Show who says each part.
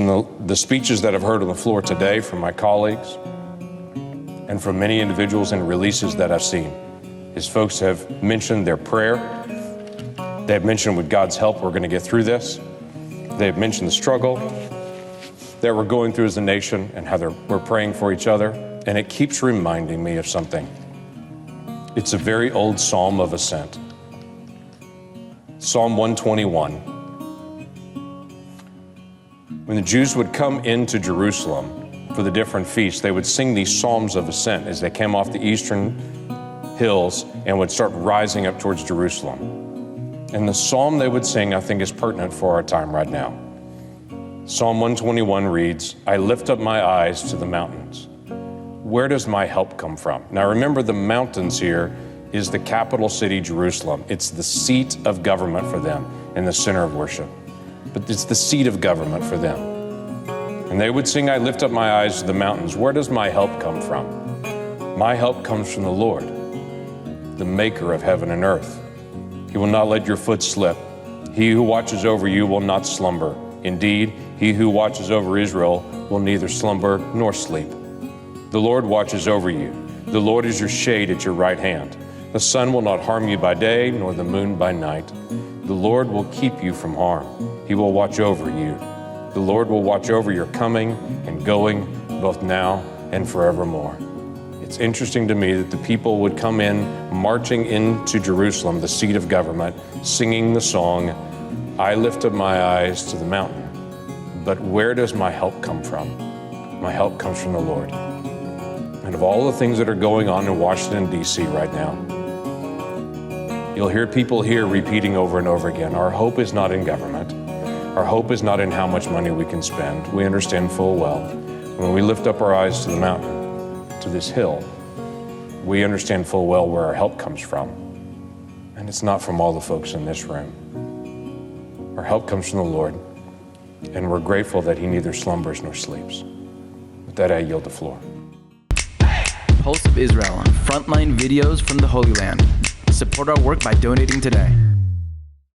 Speaker 1: The speeches that I've heard on the floor today from my colleagues and from many individuals in releases that I've seen is folks have mentioned their prayer. They've mentioned with God's help, we're going to get through this. They've mentioned the struggle that we're going through as a nation and how we're praying for each other. And it keeps reminding me of something. It's a very old Psalm of Ascent. Psalm 121. When the Jews would come into Jerusalem for the different feasts, they would sing these Psalms of Ascent as they came off the eastern hills and would start rising up towards Jerusalem. And the psalm they would sing, I think, is pertinent for our time right now. Psalm 121 reads, I lift up my eyes to the mountains. Where does my help come from? Now remember, the mountains here is the capital city, Jerusalem. It's the seat of government for them and the center of worship. But it's the seat of government for them. And they would sing, I lift up my eyes to the mountains. Where does my help come from? My help comes from the Lord, the maker of heaven and earth. He will not let your foot slip. He who watches over you will not slumber. Indeed, he who watches over Israel will neither slumber nor sleep. The Lord watches over you. The Lord is your shade at your right hand. The sun will not harm you by day, nor the moon by night. The Lord will keep you from harm. He will watch over you. The Lord will watch over your coming and going, both now and forevermore. It's interesting to me that the people would come in, marching into Jerusalem, the seat of government, singing the song, I lift up my eyes to the mountain. But where does my help come from? My help comes from the Lord. And of all the things that are going on in Washington, D.C. right now, you'll hear people here repeating over and over again, our hope is not in government. Our hope is not in how much money we can spend. We understand full well, when we lift up our eyes to the mountain, to this hill, we understand full well where our help comes from. And it's not from all the folks in this room. Our help comes from the Lord, and we're grateful that he neither slumbers nor sleeps. With that, I yield the floor.
Speaker 2: Pulse of Israel on frontline videos from the Holy Land. Support our work by donating today.